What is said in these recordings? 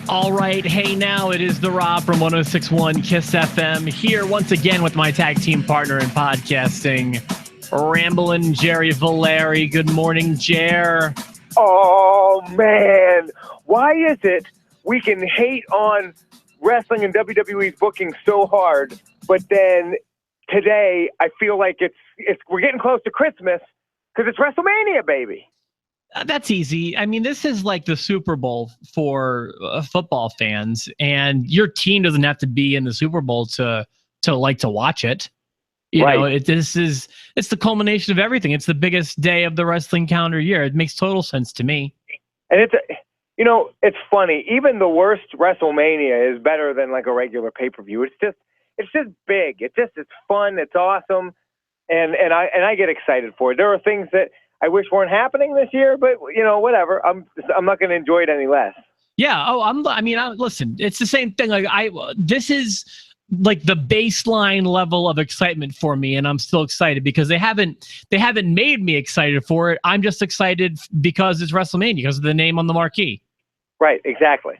All right. Hey, now it is the Rob from 106.1 KISS FM here once again with my tag team partner in podcasting, Ramblin' Jerry Valeri. Good morning, Jer. Oh, man. Why is it we can hate on wrestling and WWE's booking so hard, but then today I feel like we're getting close to Christmas because it's WrestleMania, baby. That's easy. I mean, this is like the Super Bowl for football fans, and your team doesn't have to be in the Super Bowl to like to watch it. You know, it's the culmination of everything. It's the biggest day of the wrestling calendar year. It makes total sense to me. And it's funny. Even the worst WrestleMania is better than like a regular pay-per-view. It's just big. It's fun. It's awesome. And I get excited for it. There are things that I wish weren't happening this year, but whatever. I'm not going to enjoy it any less. Yeah. Listen, it's the same thing. Like this is like the baseline level of excitement for me, and I'm still excited because they haven't made me excited for it. I'm just excited because it's WrestleMania, because of the name on the marquee. Right. Exactly.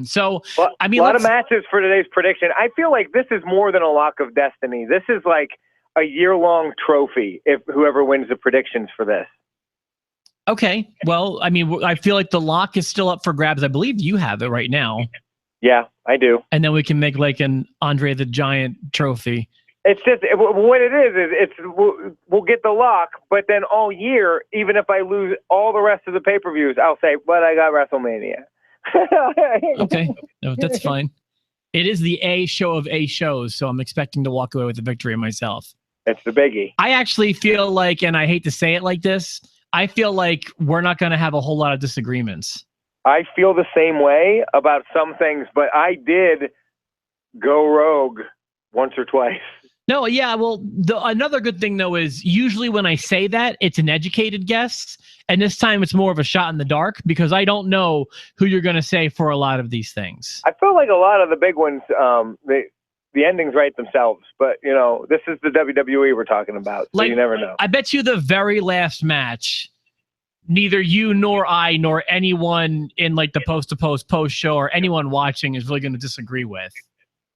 So, well, I mean, a lot of matches for today's prediction. I feel like this is more than a lock of destiny. This is like a year-long trophy if whoever wins the predictions for this. Okay. Well, I mean, I feel like the lock is still up for grabs. I believe you have it right now. Yeah, I do. And then we can make like an Andre the Giant trophy. It's just what it is we'll get the lock, but then all year, even if I lose all the rest of the pay-per-views, I'll say, but I got WrestleMania. Okay. No, that's fine. It is the A show of A shows, so I'm expecting to walk away with a victory myself. It's the biggie. I actually feel like, and I hate to say it like this, I feel like we're not going to have a whole lot of disagreements. I feel the same way about some things, but I did go rogue once or twice. No, yeah, well, another good thing, though, is usually when I say that, it's an educated guess, and this time it's more of a shot in the dark because I don't know who you're going to say for a lot of these things. I feel like a lot of the big ones, the endings write themselves, but, this is the WWE we're talking about, so you never know. I bet you the very last match, neither you nor I nor anyone in like the post show or anyone watching is really going to disagree with.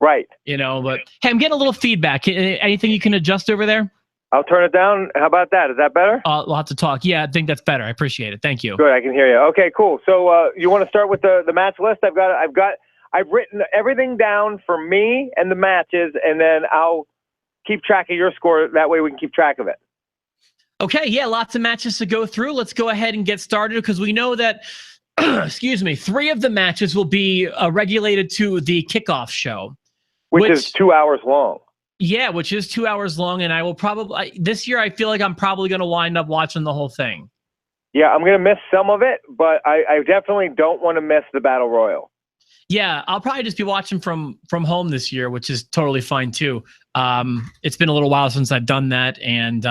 Right. But hey, I'm getting a little feedback. Anything you can adjust over there? I'll turn it down. How about that? Is that better? We'll have to talk. Yeah, I think that's better. I appreciate it. Thank you. Good. I can hear you. Okay, cool. So you want to start with the match list? I've written everything down for me and the matches, and then I'll keep track of your score. That way we can keep track of it. Okay, yeah, lots of matches to go through. Let's go ahead and get started because we know that, excuse me, 3 of the matches will be regulated to the kickoff show. Which is 2 hours long. Yeah, which is 2 hours long, and I will probably, this year I feel like I'm probably going to wind up watching the whole thing. Yeah, I'm going to miss some of it, but I definitely don't want to miss the Battle Royal. Yeah, I'll probably just be watching from home this year, which is totally fine too. It's been a little while since I've done that, and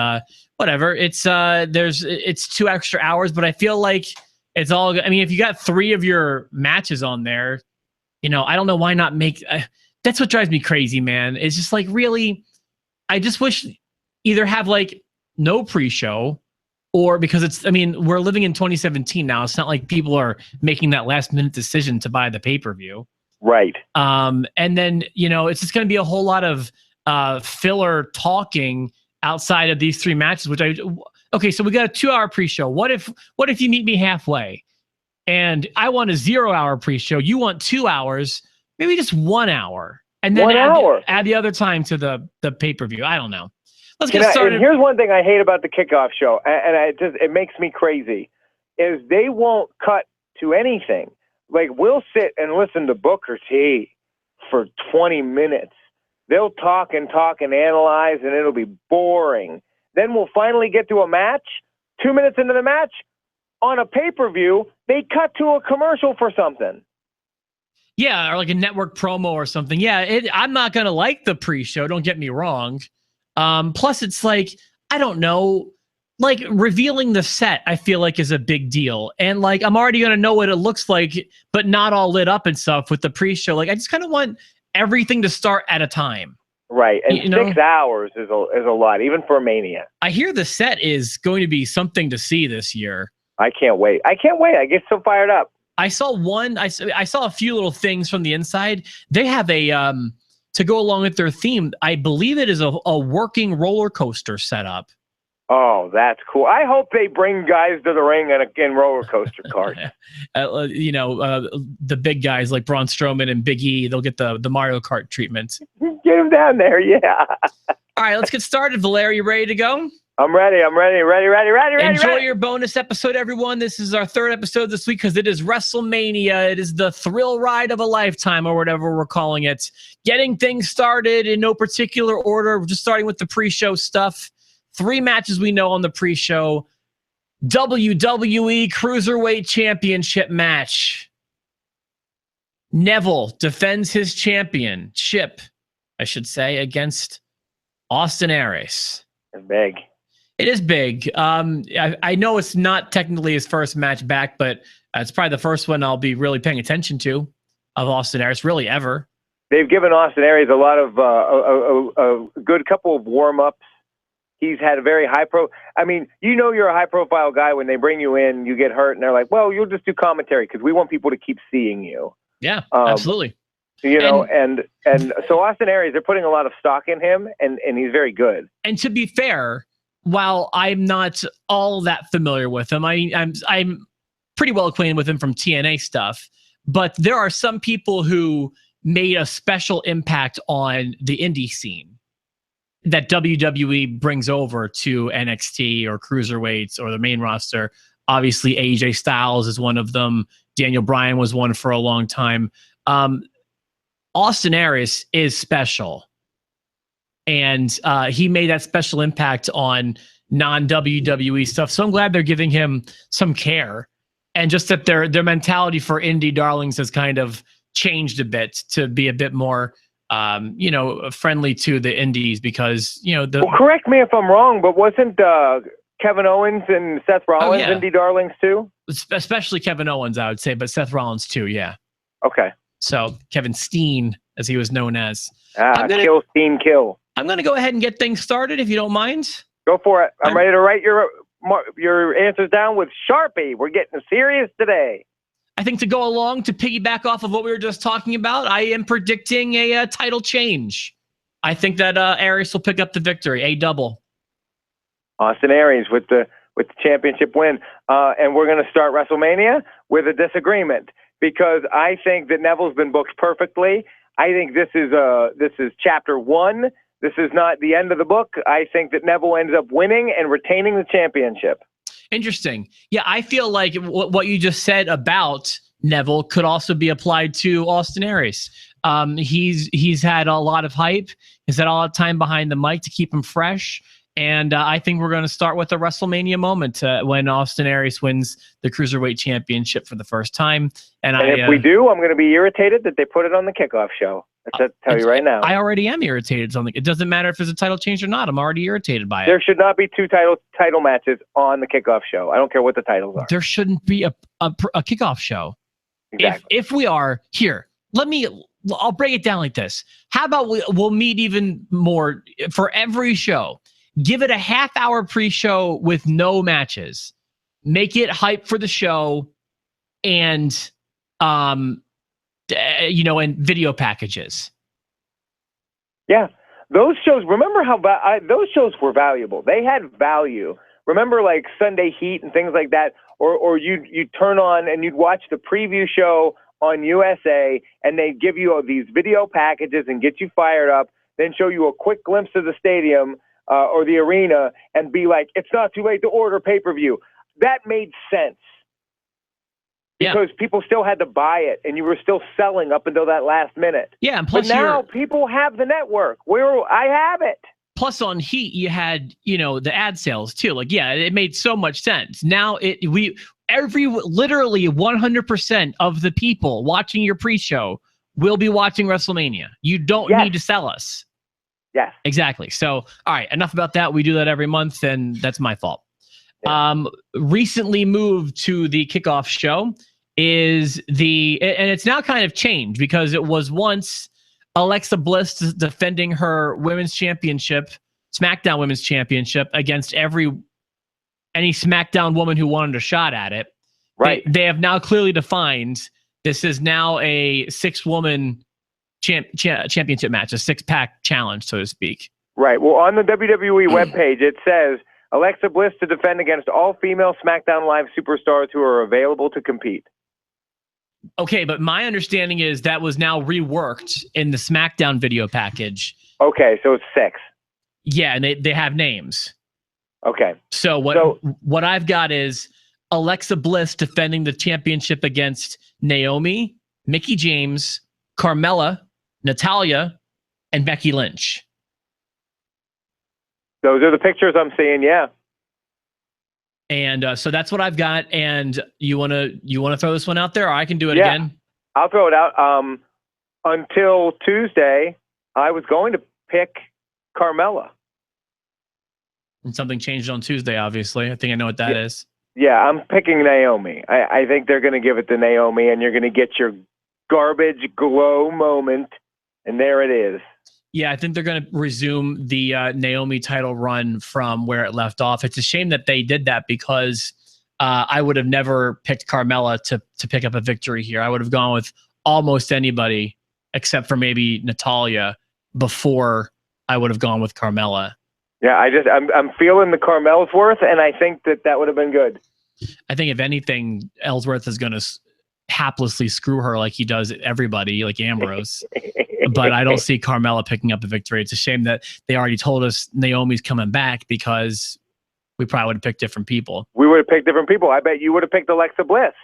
whatever. It's 2 extra hours, but I feel like it's all. I mean, if you got 3 of your matches on there, I don't know why not make. That's what drives me crazy, man. It's just like really, I just wish either have like no pre-show. Or because we're living in 2017 now. It's not like people are making that last minute decision to buy the pay-per-view. Right. And then, it's just going to be a whole lot of filler talking outside of these 3 matches, okay, so we got a 2-hour pre-show. What if you meet me halfway and I want a 0-hour pre-show? You want 2 hours, maybe just 1 hour. And then add the other time to the pay-per-view. I don't know. Let's get started. And here's one thing I hate about the kickoff show, and it makes me crazy, is they won't cut to anything. Like, we'll sit and listen to Booker T for 20 minutes. They'll talk and analyze, and it'll be boring. Then we'll finally get to a match. 2 minutes into the match, on a pay-per-view, they cut to a commercial for something. Yeah, or like a network promo or something. Yeah, I'm not going to like the pre-show, don't get me wrong. Plus, it's like, I don't know, like revealing the set, I feel like is a big deal. And like, I'm already going to know what it looks like, but not all lit up and stuff with the pre-show. Like, I just kind of want everything to start at a time. Right. And 6 hours is a lot, even for Mania. I hear the set is going to be something to see this year. I can't wait. I get so fired up. I saw one. I saw a few little things from the inside. They have a to go along with their theme. I believe it is a working roller coaster setup. Oh, that's cool. I hope they bring guys to the ring in roller coaster carts. The big guys like Braun Strowman and Big E, they'll get the Mario Kart treatment. Get them down there, yeah. All right, let's get started. Valerie, you ready to go? I'm ready. Enjoy your bonus episode, everyone. This is our third episode this week because it is WrestleMania. It is the thrill ride of a lifetime, or whatever we're calling it. Getting things started in no particular order. We're just starting with the pre-show stuff. 3 matches we know on the pre-show. WWE Cruiserweight Championship match. Neville defends his championship, I should say, against Austin Aries. It's big. It is big. I know it's not technically his first match back, but it's probably the first one I'll be really paying attention to of Austin Aries, really ever. They've given Austin Aries a lot of a good couple of warm-ups. He's had a very I mean, you're a high-profile guy when they bring you in, you get hurt, and they're like, well, you'll just do commentary because we want people to keep seeing you. Yeah, absolutely. And so Austin Aries, they're putting a lot of stock in him, and he's very good. And to be fair, while I'm not all that familiar with him, I'm pretty well acquainted with him from TNA stuff, but there are some people who made a special impact on the indie scene that WWE brings over to NXT or Cruiserweights or the main roster. Obviously, AJ Styles is one of them. Daniel Bryan was one for a long time. Austin Aries is special. And he made that special impact on non-WWE stuff. So I'm glad they're giving him some care. And just that their mentality for indie darlings has kind of changed a bit to be a bit more friendly to the indies because, well, correct me if I'm wrong, but wasn't Kevin Owens and Seth Rollins indie darlings too? Especially Kevin Owens, I would say, but Seth Rollins too, yeah. Okay. So Kevin Steen, as he was known as. Kill Steen, kill. I'm going to go ahead and get things started, if you don't mind. Go for it. I'm ready to write your answers down with Sharpie. We're getting serious today. I think to go along, to piggyback off of what we were just talking about, I am predicting a title change. I think that Aries will pick up the victory, a double. Austin Aries with the championship win. And we're going to start WrestleMania with a disagreement because I think that Neville's been booked perfectly. I think this is chapter 1. This is not the end of the book. I think that Neville ends up winning and retaining the championship. Interesting. Yeah, I feel like what you just said about Neville could also be applied to Austin Aries. He's had a lot of hype. He's had a lot of time behind the mic to keep him fresh. And I think we're going to start with a WrestleMania moment when Austin Aries wins the Cruiserweight Championship for the first time. And if we do, I'm going to be irritated that they put it on the kickoff show. I'll tell you right now. I already am irritated. It doesn't matter if there's a title change or not. I'm already irritated by it. There should not be 2 title matches on the kickoff show. I don't care what the titles are. There shouldn't be a kickoff show. Exactly. If we are here, I'll break it down like this. How about we'll meet even more for every show. Give it a half-hour pre-show with no matches. Make it hype for the show, and and video packages. Yeah, those shows. Remember how those shows were valuable. They had value. Remember, like Sunday Heat and things like that, or you'd turn on and you'd watch the preview show on USA, and they'd give you these video packages and get you fired up. Then show you a quick glimpse of the stadium. Or the arena, and be like, it's not too late to order pay-per-view. That made sense. Because people still had to buy it, and you were still selling up until that last minute. Yeah, and plus but now people have the network. I have it. Plus on Heat, you had, the ad sales too. It made so much sense. Now literally 100% of the people watching your pre-show will be watching WrestleMania. You don't need to sell us. Yes. Exactly. So, all right, enough about that. We do that every month, and that's my fault. Yeah. Recently moved to the kickoff show and it's now kind of changed because it was once Alexa Bliss defending her women's championship, SmackDown Women's Championship, against any SmackDown woman who wanted a shot at it. Right. They have now clearly defined this is now a 6-woman championship match, a 6-pack challenge, so to speak. Right. Well, on the WWE webpage, it says Alexa Bliss to defend against all female SmackDown Live superstars who are available to compete. Okay, but my understanding is that was now reworked in the SmackDown video package. Okay, so it's 6. Yeah, and they have names. Okay. So what I've got is Alexa Bliss defending the championship against Naomi, Mickie James, Carmella, Natalya, and Becky Lynch. Those are the pictures I'm seeing, yeah. And so that's what I've got. And you wanna throw this one out there, or I can do it again? I'll throw it out. Until Tuesday, I was going to pick Carmella. And something changed on Tuesday, obviously. I think I know what that is. Yeah, I'm picking Naomi. I think they're going to give it to Naomi, and you're going to get your garbage glow moment, and there it is. Yeah, I think they're going to resume the Naomi title run from where it left off. It's a shame that they did that because I would have never picked Carmella to pick up a victory here. I would have gone with almost anybody except for maybe Natalya before I would have gone with Carmella. Yeah, I'm feeling the Ellsworth, and I think that would have been good. I think if anything, Ellsworth is going to haplessly screw her like he does everybody, like Ambrose. But I don't see Carmella picking up a victory. It's a shame that they already told us Naomi's coming back because we probably would have picked different people. We would have picked different people. I bet you would have picked Alexa Bliss,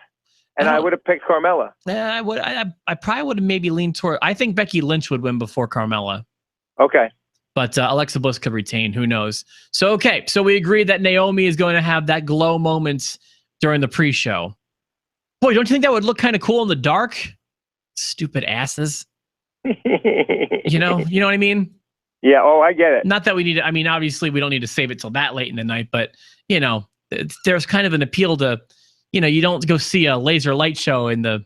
and I would have picked Carmella. Yeah, I would. I probably would have maybe leaned toward. I think Becky Lynch would win before Carmella. Okay. But Alexa Bliss could retain. Who knows? So, okay. So we agreed that Naomi is going to have that glow moment during the pre-show. Boy, don't you think that would look kind of cool in the dark? Stupid asses. You know what I mean? Yeah. Oh, I get it. Not that we need to, I mean, obviously we don't need to save it till that late in the night, but there's kind of an appeal to, you don't go see a laser light show in the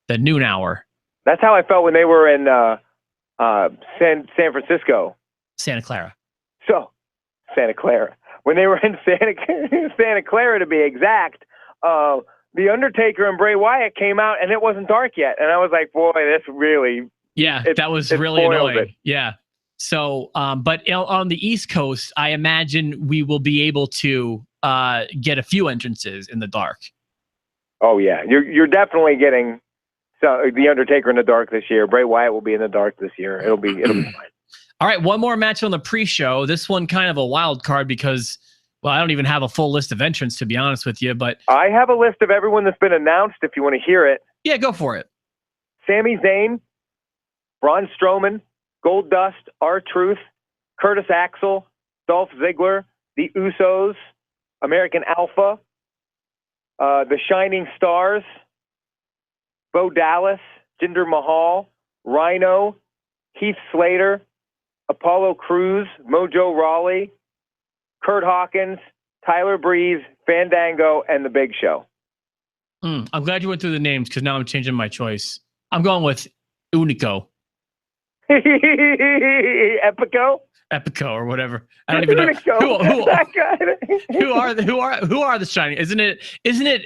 noon hour. That's how I felt when they were in San Francisco. Santa Clara. So, Santa Clara. When they were in Santa Clara, to be exact, The Undertaker and Bray Wyatt came out, and it wasn't dark yet. And I was like, boy, that's really... Yeah, that was really annoying. Yeah. So, but on the East Coast, I imagine we will be able to get a few entrances in the dark. Oh, yeah. You're definitely getting The Undertaker in the dark this year. Bray Wyatt will be in the dark this year. It'll be fine. All right, one more match on the pre-show. This one kind of a wild card because, well, I don't even have a full list of entrants, to be honest with you. But I have a list of everyone that's been announced if you want to hear it. Yeah, go for it. Sami Zayn, Braun Strowman, Goldust, R-Truth, Curtis Axel, Dolph Ziggler, The Usos, American Alpha, The Shining Stars, Bo Dallas, Jinder Mahal, Rhino, Heath Slater, Apollo Crews, Mojo Rawley, Kurt Hawkins, Tyler Breeze, Fandango, and The Big Show. I'm glad you went through the names because now I'm changing my choice. I'm going with Unico. Epico? Epico or whatever. I don't even know. Who are the Shining? Isn't it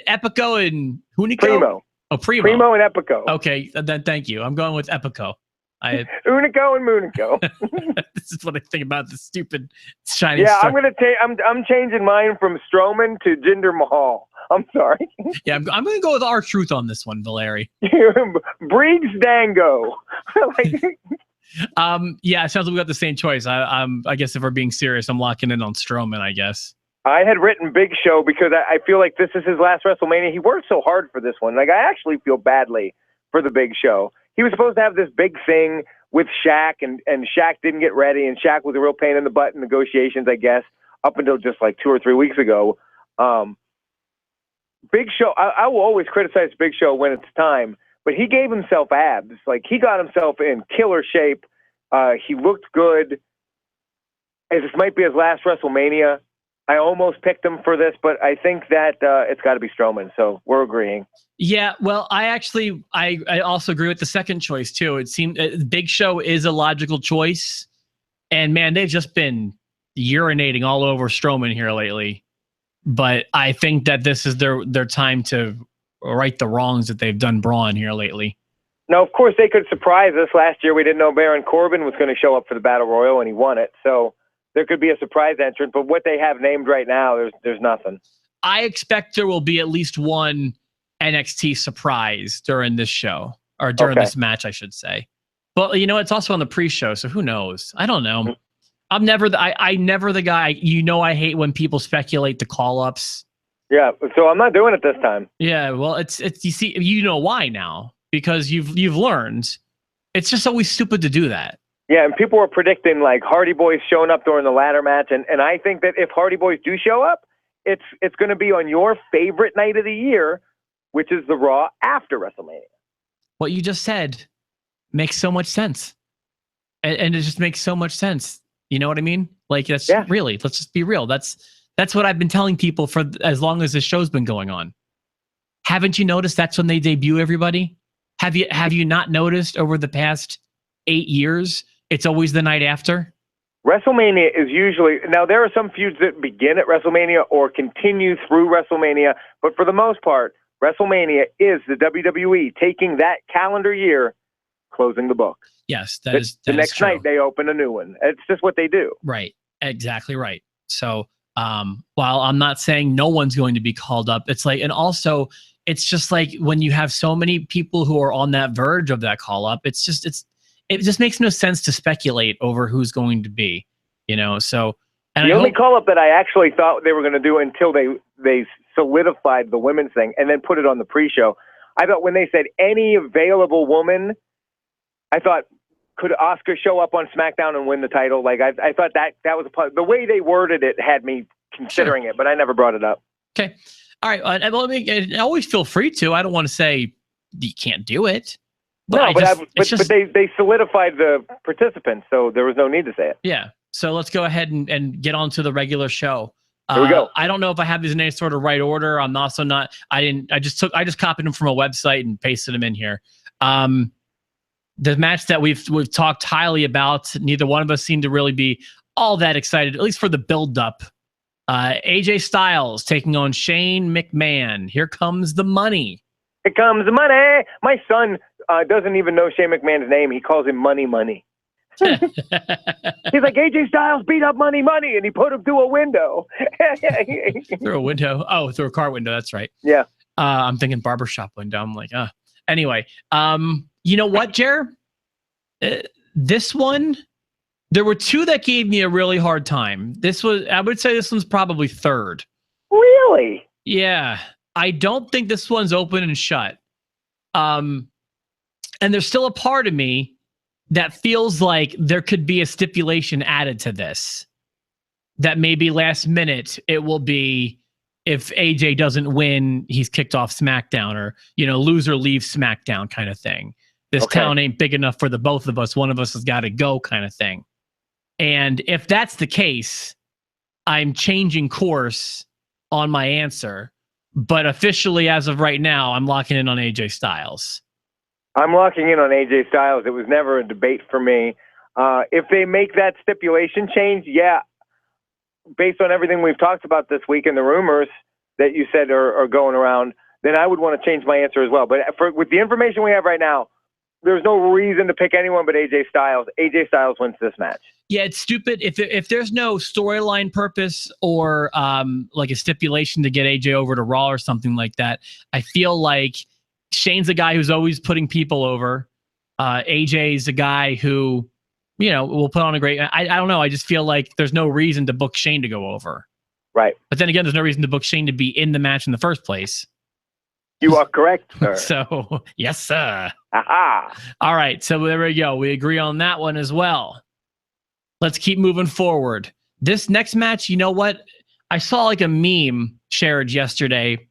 Epico and Unico? Primo. Oh, Primo. Primo and Epico. Okay, then thank you. I'm going with Epico. Unico and Moonico. This is what I think about the stupid Shining. Yeah, Star. I'm changing mine from Strowman to Jinder Mahal. I'm sorry. Yeah, I'm going to go with R-Truth on this one, Valeri. Briggs Dango. Yeah, it sounds like we got the same choice. I guess if we're being serious, I'm locking in on Strowman, I guess. I had written Big Show because I feel like this is his last WrestleMania. He worked so hard for this one. Like, I actually feel badly for the Big Show. He was supposed to have this big thing with Shaq, and Shaq didn't get ready, and Shaq was a real pain in the butt in negotiations, I guess, up until just like 2 or 3 weeks ago. Big Show, I will always criticize Big Show when it's time, but he gave himself abs. Like, he got himself in killer shape. He looked good. As this might be his last WrestleMania, I almost picked him for this, but I think that it's got to be Strowman, so we're agreeing. Yeah, well, I also agree with the second choice, too. It seemed Big Show is a logical choice, and, man, they've just been urinating all over Strowman here lately. But I think that this is their time to right the wrongs that they've done Braun here lately. Now, of course, they could surprise us. Last year, we didn't know Baron Corbin was going to show up for the Battle Royal, and he won it. So there could be a surprise entrant. But what they have named right now, there's nothing. I expect there will be at least one NXT surprise during this show, or during this match, I should say. But you know, it's also on the pre-show, so who knows? I don't know. I'm never I never the guy. You know, I hate when people speculate the call-ups. Yeah, so I'm not doing it this time. Yeah, well, it's you see, you know why now, because you've learned. It's just always stupid to do that. Yeah, and people were predicting like Hardy Boys showing up during the ladder match, and I think that if Hardy Boys do show up, it's going to be on your favorite night of the year, which is the Raw after WrestleMania. What you just said makes so much sense, and it just makes so much sense. You know what I mean? Like that's really. Let's just be real. That's what I've been telling people for as long as this show's been going on. Haven't you noticed that's when they debut everybody? Have you not noticed over the past 8 years? It's always the night after. WrestleMania is usually, now there are some feuds that begin at WrestleMania or continue through WrestleMania, but for the most part, WrestleMania is the WWE taking that calendar year, closing the book. Yes, that is the next true. night they open a new one. It's just what they do. Right, exactly right. So while I'm not saying no one's going to be called up, it's like, and also it's just like when you have so many people who are on that verge of that call up, it just makes no sense to speculate over who's going to be, you know. So, and the only call up that I actually thought they were going to do until they solidified the women's thing and then put it on the pre-show. I thought when they said any available woman, I thought, could Asuka show up on SmackDown and win the title? Like I thought that was the way they worded it had me considering it, but I never brought it up. Okay, all right. I always feel free to. I don't want to say you can't do it. But they solidified the participants, so there was no need to say it. Yeah. So let's go ahead and get on to the regular show. Here we go. I don't know if I have these in any sort of right order. I'm also not. I just copied them from a website and pasted them in here. The match that we've talked highly about, neither one of us seem to really be all that excited, at least for the build-up. AJ Styles taking on Shane McMahon. Here comes the money. Here comes the money. My son doesn't even know Shane McMahon's name. He calls him Money. He's like, AJ Styles beat up Money, and he put him through a window. Through a window? Oh, through a car window. That's right. Yeah. I'm thinking barbershop window. I'm like, Anyway, you know what, Jer? This one, there were two that gave me a really hard time. I would say this one's probably third. Really? Yeah. I don't think this one's open and shut. And there's still a part of me that feels like there could be a stipulation added to this. That maybe last minute it will be, if AJ doesn't win, he's kicked off SmackDown, or, you know, loser leaves SmackDown kind of thing. This town ain't big enough for the both of us. One of us has got to go kind of thing. And if that's the case, I'm changing course on my answer. But officially, as of right now, I'm locking in on AJ Styles. I'm locking in on AJ Styles. It was never a debate for me. If they make that stipulation change, based on everything we've talked about this week and the rumors that you said are going around, then I would want to change my answer as well. But with the information we have right now, there's no reason to pick anyone but AJ Styles. AJ Styles wins this match. Yeah, it's stupid. If there's no storyline purpose or like a stipulation to get AJ over to Raw or something like that, I feel like Shane's a guy who's always putting people over. AJ's a guy who, you know, will put on a great... I don't know. I just feel like there's no reason to book Shane to go over. Right. But then again, there's no reason to book Shane to be in the match in the first place. You are correct, sir. So, yes, sir. Aha. All right. So there we go. We agree on that one as well. Let's keep moving forward. This next match, you know what? I saw like a meme shared yesterday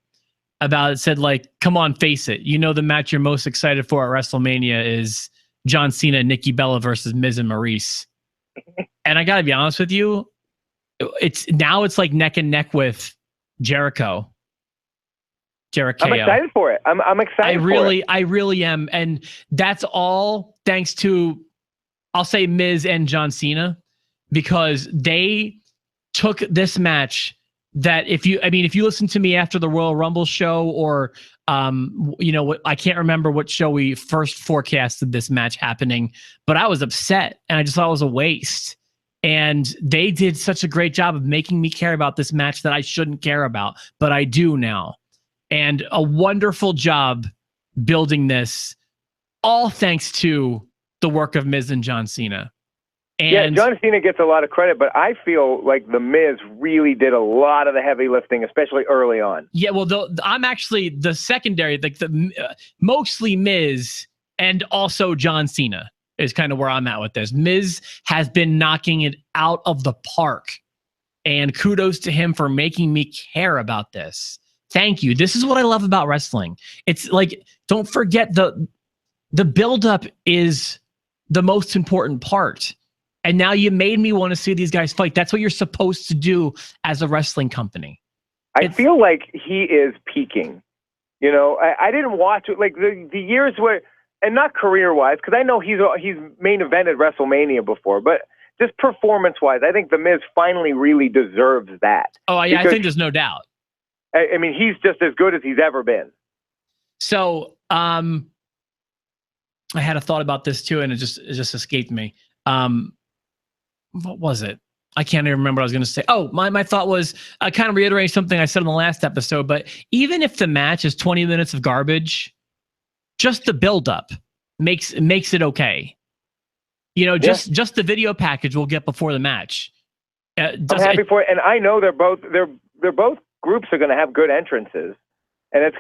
about it, said like, come on, face it. You know the match you're most excited for at WrestleMania is John Cena and Nikki Bella versus Miz and Maurice. And I got to be honest with you, it's like neck and neck with Jericho. I'm excited for it. I'm excited for it. I really am. And that's all thanks to, I'll say, Miz and John Cena, because they took this match that if you listen to me after the Royal Rumble show, or I can't remember what show we first forecasted this match happening, but I was upset and I just thought it was a waste. And they did such a great job of making me care about this match that I shouldn't care about, but I do now. And a wonderful job building this, all thanks to the work of Miz and John Cena. And John Cena gets a lot of credit, but I feel like The Miz really did a lot of the heavy lifting, especially early on. Yeah, well, I'm actually the secondary, like mostly Miz and also John Cena is kind of where I'm at with this. Miz has been knocking it out of the park, and kudos to him for making me care about this. Thank you. This is what I love about wrestling. It's like, don't forget the buildup is the most important part. And now you made me want to see these guys fight. That's what you're supposed to do as a wrestling company. I feel like he is peaking. I didn't watch it like the years where, and not career-wise, because I know he's main evented WrestleMania before, but just performance-wise, I think The Miz finally really deserves that. Oh, yeah, I think there's no doubt. I mean, he's just as good as he's ever been. So, I had a thought about this too, and it just escaped me. What was it? I can't even remember what I was going to say. Oh, my thought was kind of reiterating something I said in the last episode, but even if the match is 20 minutes of garbage, just the build-up makes it okay. Just the video package we'll get before the match. I'm happy for it, and I know they're both groups are going to have good entrances, and it's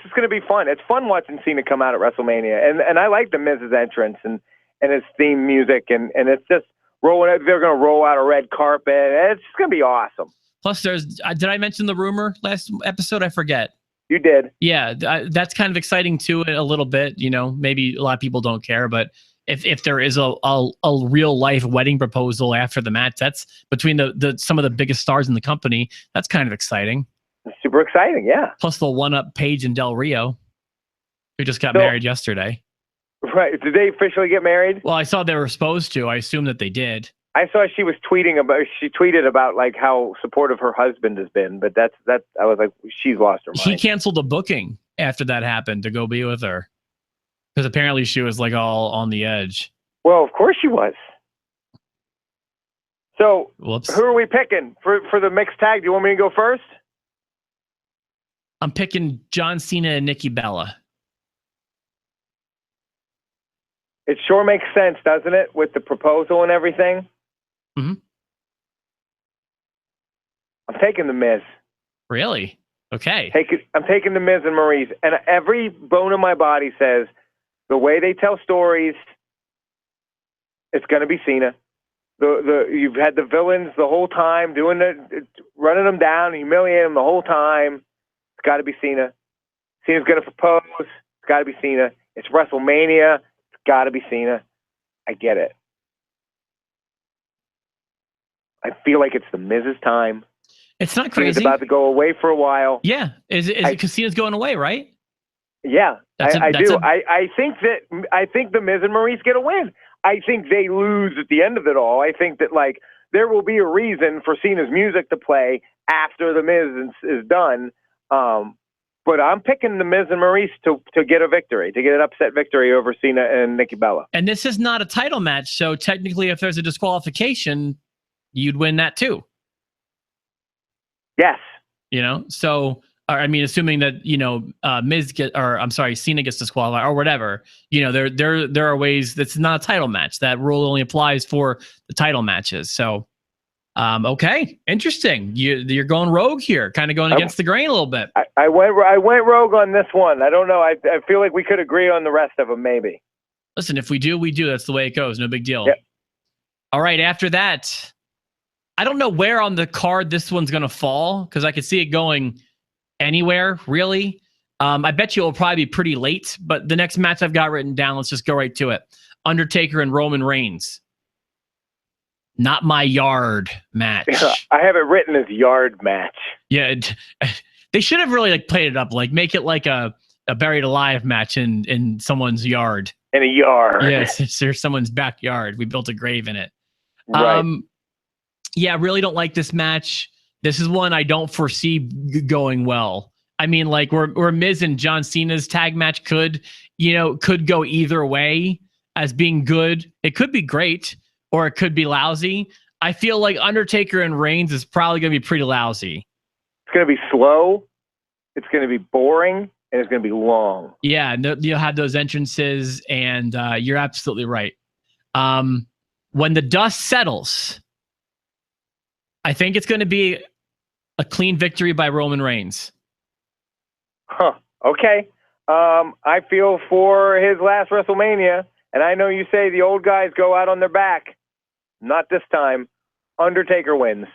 just going to be fun. It's fun watching Cena come out at WrestleMania, and I like the Miz's entrance and his theme music, and it's just rolling. They're going to roll out a red carpet. It's just going to be awesome. Plus, did I mention the rumor last episode? I forget. You did. Yeah, that's kind of exciting too, a little bit. Maybe a lot of people don't care, but if there is a real life wedding proposal after the match, that's between some of the biggest stars in the company. That's kind of exciting. It's super exciting, yeah. Plus they'll one up Paige and Del Rio, who just got married yesterday. Right. Did they officially get married? Well, I saw they were supposed to. I assume that they did. I saw she tweeted about like how supportive her husband has been, but that's I was like, she's lost her mind. He canceled the booking after that happened to go be with her, because apparently she was like all on the edge. Well, of course she was. So, whoops. Who are we picking for the mixed tag? Do you want me to go first? I'm picking John Cena and Nikki Bella. It sure makes sense, doesn't it, with the proposal and everything? Mm-hmm. I'm taking the Miz. Really? Okay. I'm taking the Miz and Maurice, and every bone in my body says the way they tell stories, it's going to be Cena. You've had the villains the whole time running them down, humiliating them the whole time. It's got to be Cena. Cena's going to propose. It's got to be Cena. It's WrestleMania. It's got to be Cena. I get it. I feel like it's the Miz's time. It's not crazy. He's about to go away for a while. Yeah. Is it because Cena's going away, right? Yeah, I do. I think the Miz and Maurice get a win. I think they lose at the end of it all. I think that like there will be a reason for Cena's music to play after the Miz is done. But I'm picking the Miz and Maurice to get a victory, to get an upset victory over Cena and Nikki Bella. And this is not a title match, so technically, if there's a disqualification, you'd win that too. Yes. So. I mean, assuming that Cena gets disqualified or whatever. There are ways that's not a title match. That rule only applies for the title matches. So, okay, interesting. You're going rogue here, kind of going against the grain a little bit. I went rogue on this one. I don't know. I feel like we could agree on the rest of them, maybe. Listen, if we do, we do. That's the way it goes. No big deal. Yep. All right. After that, I don't know where on the card this one's going to fall, because I could see it going anywhere, really. I bet you it'll probably be pretty late, but the next match I've got written down, let's just go right to it. Undertaker and Roman Reigns. Not my yard match. Yeah, I have it written as yard match. Yeah, they should have really played it up, make it like a buried alive match in someone's yard. In a yard. Yes, there's someone's backyard. We built a grave in it. Right. Yeah, I really don't like this match. This is one I don't foresee going well. I mean, like where Miz and John Cena's tag match could go either way as being good. It could be great or it could be lousy. I feel like Undertaker and Reigns is probably going to be pretty lousy. It's going to be slow. It's going to be boring. And it's going to be long. Yeah, you'll have those entrances, and you're absolutely right. When the dust settles, I think it's going to be a clean victory by Roman Reigns. Huh. Okay. I feel for his last WrestleMania, and I know you say the old guys go out on their back. Not this time. Undertaker wins.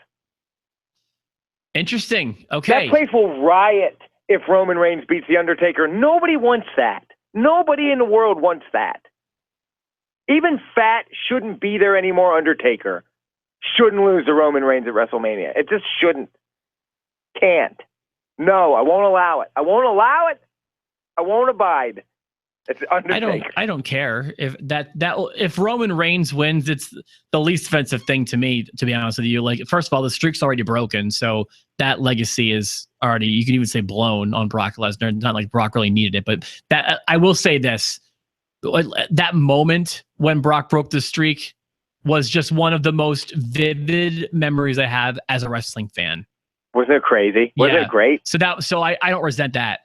Interesting. Okay. That place will riot if Roman Reigns beats The Undertaker. Nobody wants that. Nobody in the world wants that. Even Fat shouldn't be there anymore. Undertaker shouldn't lose to Roman Reigns at WrestleMania. It just shouldn't. Can't. No, I won't allow it. I won't allow it. I won't abide. It's Undertaker. I don't care if Roman Reigns wins. It's the least offensive thing to me, to be honest with you. Like, first of all, the streak's already broken, so that legacy is already, you can even say, blown on Brock Lesnar. Not like Brock really needed it, but that I will say this: that moment when Brock broke the streak was just one of the most vivid memories I have as a wrestling fan. Wasn't it crazy? Wasn't it great? So I don't resent that.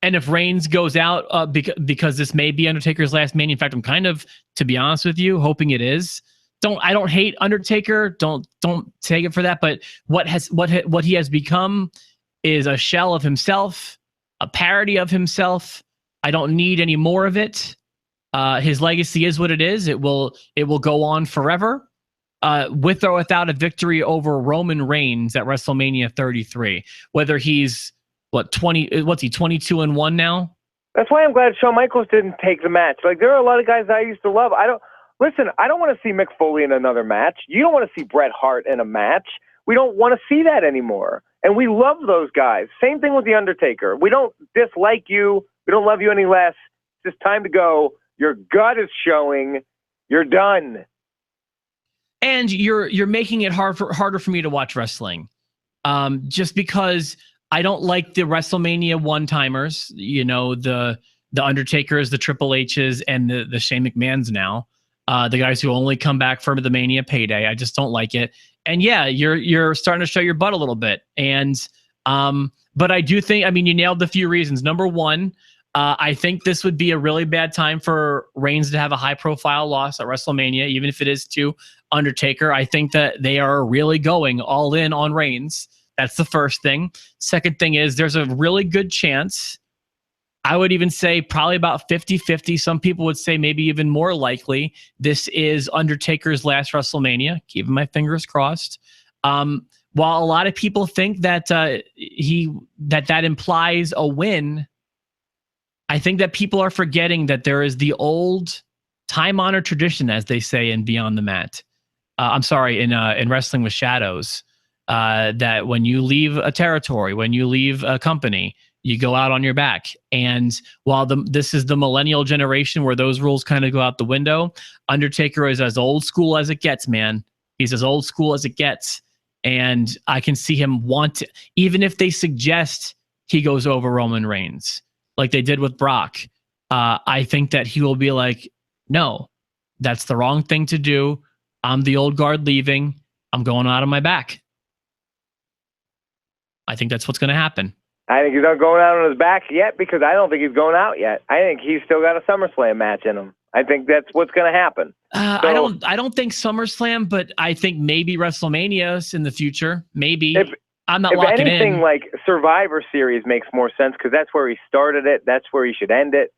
And if Reigns goes out because this may be Undertaker's last Mania, in fact, I'm kind of, to be honest with you, hoping it is. I don't hate Undertaker. Don't take it for that. But what he has become is a shell of himself, a parody of himself. I don't need any more of it. His legacy is what it is. It will go on forever, with or without a victory over Roman Reigns at WrestleMania 33. Whether he's 22-1 now? That's why I'm glad Shawn Michaels didn't take the match. Like, there are a lot of guys I used to love. I don't want to see Mick Foley in another match. You don't want to see Bret Hart in a match. We don't want to see that anymore. And we love those guys. Same thing with The Undertaker. We don't dislike you. We don't love you any less. It's just time to go. Your gut is showing. You're done. And you're making it harder for me to watch wrestling. Just because I don't like the WrestleMania one-timers, the Undertakers, the Triple H's, and the Shane McMahons now, the guys who only come back for the Mania payday. I just don't like it. And yeah, you're starting to show your butt a little bit. And but I do think, you nailed the few reasons. Number one, I think this would be a really bad time for Reigns to have a high-profile loss at WrestleMania, even if it is to Undertaker. I think that they are really going all in on Reigns. That's the first thing. Second thing is there's a really good chance, I would even say probably about 50-50. Some people would say maybe even more likely this is Undertaker's last WrestleMania. Keeping my fingers crossed. While a lot of people think that that implies a win, I think that people are forgetting that there is the old time-honored tradition, as they say in Beyond the Mat. In Wrestling with Shadows. That when you leave a territory, when you leave a company, you go out on your back. And while this is the millennial generation where those rules kind of go out the window, Undertaker is as old school as it gets, man. He's as old school as it gets. And I can see him even if they suggest he goes over Roman Reigns, like they did with Brock, I think that he will be like, no, that's the wrong thing to do. I'm the old guard leaving. I'm going out on my back. I think that's what's going to happen. I think he's not going out on his back yet because I don't think he's going out yet. I think he's still got a SummerSlam match in him. I think that's what's going to happen. I don't think SummerSlam, but I think maybe WrestleMania in the future. Maybe. I'm not locking in. If anything, like Survivor Series makes more sense because that's where he started it. That's where he should end it.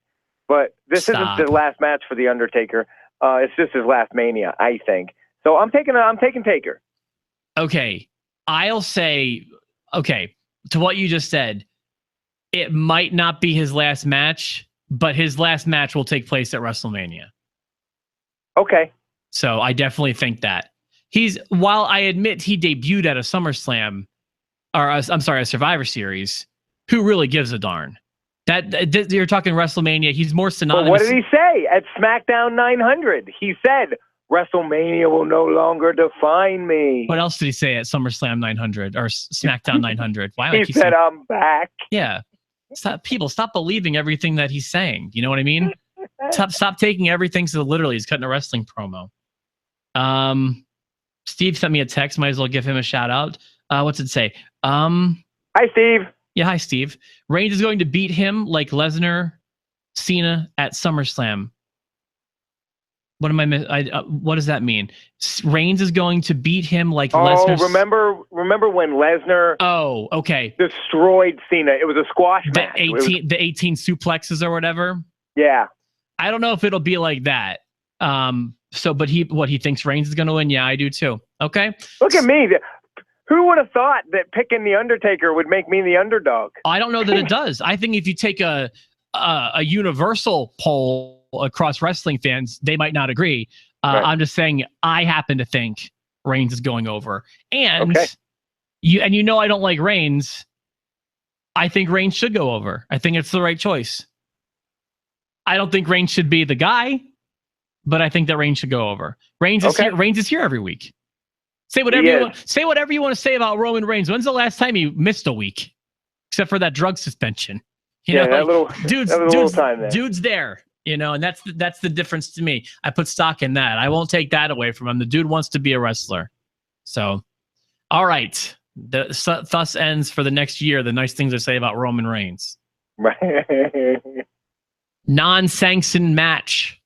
But this isn't the last match for The Undertaker. It's just his last Mania, I think. So I'm taking Taker. Okay. I'll say, okay, to what you just said, it might not be his last match, but his last match will take place at WrestleMania. Okay. So I definitely think that. While I admit he debuted at a SummerSlam, a Survivor Series, who really gives a darn? That you're talking WrestleMania, he's more synonymous. Well, what did he say at SmackDown 900? He said, WrestleMania will no longer define me. What else did he say at SummerSlam 900 or SmackDown 900? Why He said, I'm back. Yeah. Stop believing everything that he's saying. You know what I mean? Stop taking everything so literally. He's cutting a wrestling promo. Steve sent me a text. Might as well give him a shout out. What's it say? Hi, Steve. Yeah, hi, Steve. Reigns is going to beat him like Lesnar, Cena at SummerSlam. What am what does that mean? Reigns is going to beat him like Lesnar. Oh, remember when Lesnar? Oh, okay. Destroyed Cena. It was a squash match. The 18 suplexes or whatever. Yeah. I don't know if it'll be like that. But he thinks Reigns is going to win. Yeah, I do too. Okay. Look at me. Who would have thought that picking the Undertaker would make me the underdog? I don't know that it does. I think if you take a universal poll across wrestling fans, they might not agree. Right. I'm just saying I happen to think Reigns is going over. And you know I don't like Reigns. I think Reigns should go over. I think it's the right choice. I don't think Reigns should be the guy, but I think that Reigns should go over. Reigns is here every week. Say whatever you want to say about Roman Reigns. When's the last time he missed a week? Except for that drug suspension. Dude's there. You know, and that's the difference to me. I put stock in that. I won't take that away from him. The dude wants to be a wrestler. So, all right. Thus ends for the next year the nice things I say about Roman Reigns. Non-sanctioned match.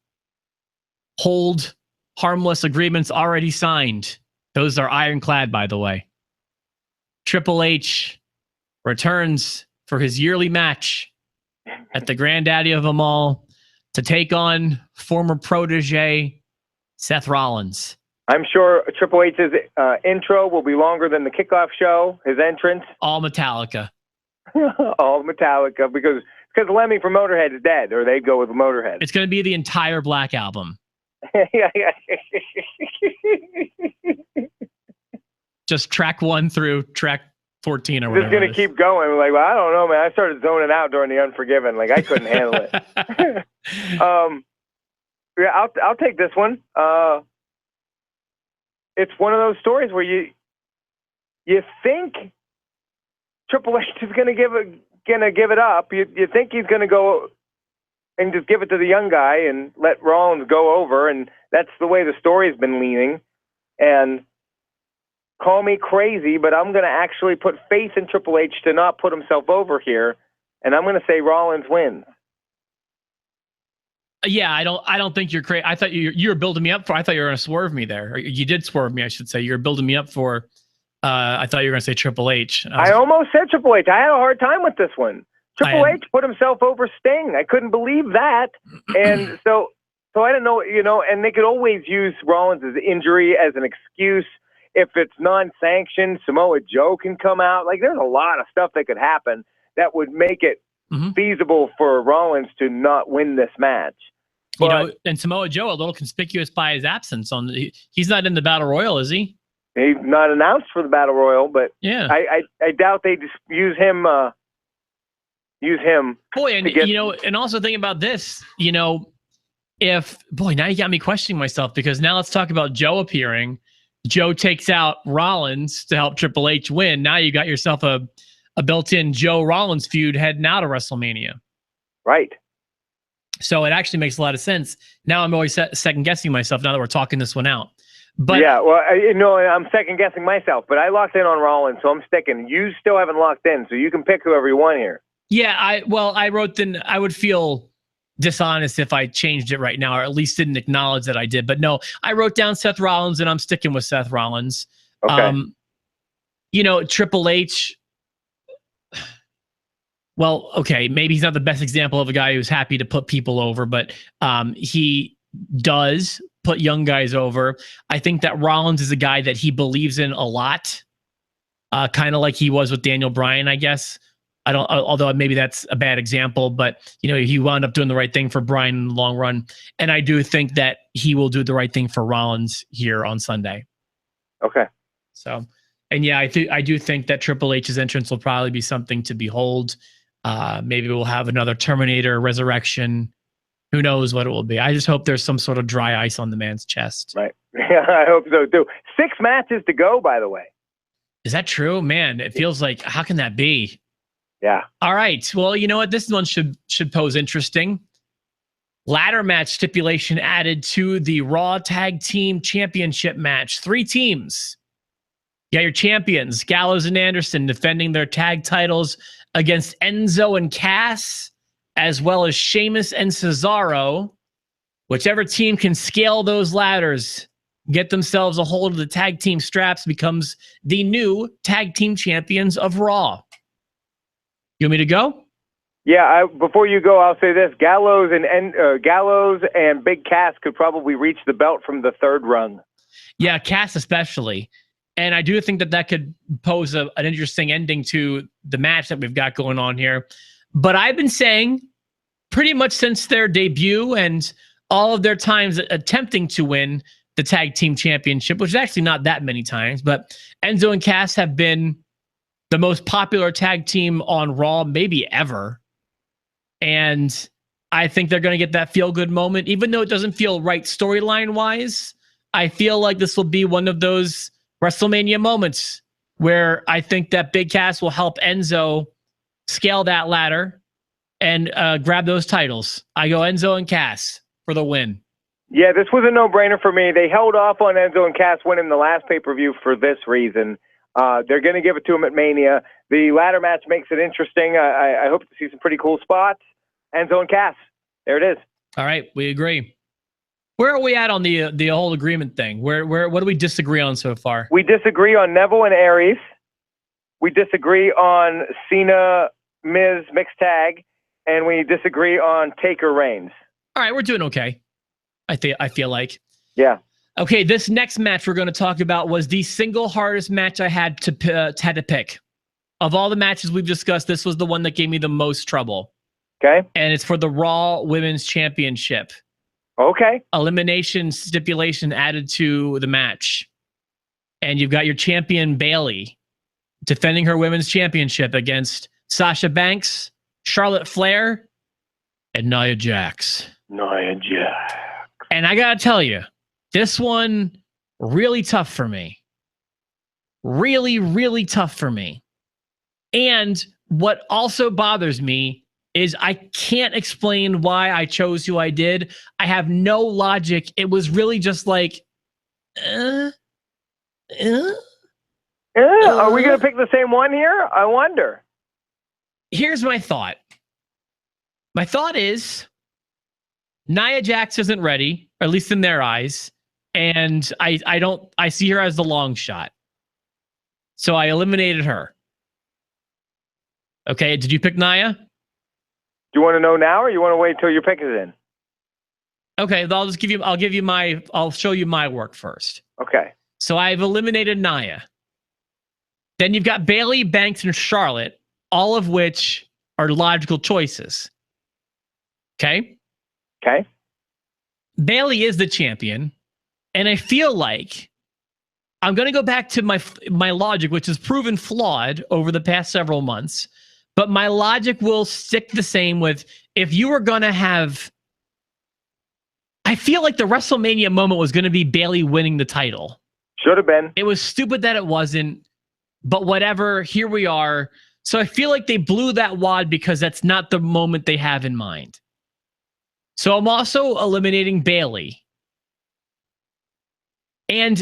Hold harmless agreements already signed. Those are ironclad, by the way. Triple H returns for his yearly match at the granddaddy of them all to take on former protege Seth Rollins. I'm sure Triple H's intro will be longer than the kickoff show, his entrance. All Metallica. All Metallica, because Lemmy from Motorhead is dead, or they'd go with Motorhead. It's going to be the entire Black Album. Just track 1 through track 14 or whatever. Just going to keep going. Like, well, I don't know, man. I started zoning out during the Unforgiven. Like, I couldn't handle it. Yeah, I'll take this one. It's one of those stories where you think Triple H is going to give it up. You think he's going to go and just give it to the young guy and let Rollins go over, and that's the way the story's been leaning. And call me crazy, but I'm going to actually put faith in Triple H to not put himself over here, and I'm going to say Rollins wins. Yeah, I don't think you're crazy. I thought you were building me up for. I thought you were going to swerve me there. Or you did swerve me, I should say. You were building me up for. I thought you were going to say Triple H. I almost said Triple H. I had a hard time with this one. Triple H put himself over Sting. I couldn't believe that, and so I don't know. You know, and they could always use Rollins' injury as an excuse. If it's non-sanctioned, Samoa Joe can come out. Like, there's a lot of stuff that could happen that would make it feasible for Rollins to not win this match. You know, and Samoa Joe, a little conspicuous by his absence. He's not in the Battle Royal, is he? He's not announced for the Battle Royal, but yeah, I doubt they just use him. Boy, and and also think about this. You know, now you got me questioning myself, because now let's talk about Joe appearing. Joe takes out Rollins to help Triple H win. Now you got yourself a built-in Joe Rollins feud heading out of WrestleMania. Right. So it actually makes a lot of sense. Now I'm always second-guessing myself now that we're talking this one out. But yeah, well, I'm second-guessing myself, but I locked in on Rollins, so I'm sticking. You still haven't locked in, so you can pick whoever you want here. Yeah, I wrote I would feel dishonest if I changed it right now, or at least didn't acknowledge that I did. But no, I wrote down Seth Rollins, and I'm sticking with Seth Rollins. Okay. Triple H. Well, okay, maybe he's not the best example of a guy who's happy to put people over, but he does put young guys over. I think that Rollins is a guy that he believes in a lot, kind of like he was with Daniel Bryan, I guess. Although maybe that's a bad example, but he wound up doing the right thing for Bryan in the long run. And I do think that he will do the right thing for Rollins here on Sunday. Okay. So, and yeah, I do think that Triple H's entrance will probably be something to behold. Maybe we'll have another Terminator resurrection. Who knows what it will be? I just hope there's some sort of dry ice on the man's chest. Right. Yeah, I hope so too. 6 matches to go, by the way. Is that true? Man, it feels like, how can that be? Yeah. All right. Well, you know what? This one should pose interesting. Ladder match stipulation added to the Raw Tag Team Championship match. 3 teams. You got your champions, Gallows and Anderson, defending their tag titles against Enzo and Cass, as well as Sheamus and Cesaro. Whichever team can scale those ladders, get themselves a hold of the tag team straps, becomes the new tag team champions of Raw. You want me to go? Yeah. Before you go, I'll say this: Gallows and Big Cass could probably reach the belt from the 3rd run. Yeah, Cass especially. And I do think that could pose an interesting ending to the match that we've got going on here. But I've been saying pretty much since their debut and all of their times attempting to win the tag team championship, which is actually not that many times, but Enzo and Cass have been the most popular tag team on Raw, maybe ever. And I think they're going to get that feel-good moment, even though it doesn't feel right storyline-wise. I feel like this will be one of those WrestleMania moments where I think that Big Cass will help Enzo scale that ladder and grab those titles. I go Enzo and Cass for the win. Yeah, this was a no-brainer for me. They held off on Enzo and Cass winning the last pay-per-view for this reason. They're going to give it to him at Mania. The ladder match makes it interesting. I hope to see some pretty cool spots. Enzo and Cass. There it is. All right, we agree. Where are we at on the whole agreement thing? What do we disagree on so far? We disagree on Neville and Aries. We disagree on Cena, Miz, mixed tag, and we disagree on Taker Reigns. All right, we're doing okay. I feel like. Yeah. Okay, this next match we're going to talk about was the single hardest match I had to pick. Of all the matches we've discussed, this was the one that gave me the most trouble. Okay. And it's for the Raw Women's Championship. Okay. Elimination stipulation added to the match. And you've got your champion Bayley defending her women's championship against Sasha Banks, Charlotte Flair, and Nia Jax. Nia Jax. And I got to tell you, this one really tough for me. Really, really tough for me. And what also bothers me is I can't explain why I chose who I did. I have no logic. It was really just like, are we going to pick the same one here? I wonder. Here's my thought. My thought is Nia Jax isn't ready, or at least in their eyes. And I see her as the long shot. So I eliminated her. Okay. Did you pick Nia? Do you want to know now, or you want to wait till your pick is in? Okay, I'll show you my work first. Okay. So I've eliminated Nia. Then you've got Bayley, Banks, and Charlotte, all of which are logical choices. Okay? Okay. Bayley is the champion, and I feel like I'm going to go back to my logic, which has proven flawed over the past several months. But my logic will stick the same with if you were going to have... I feel like the WrestleMania moment was going to be Bayley winning the title. Should have been. It was stupid that it wasn't, but whatever, here we are. So I feel like they blew that wad because that's not the moment they have in mind. So I'm also eliminating Bayley. And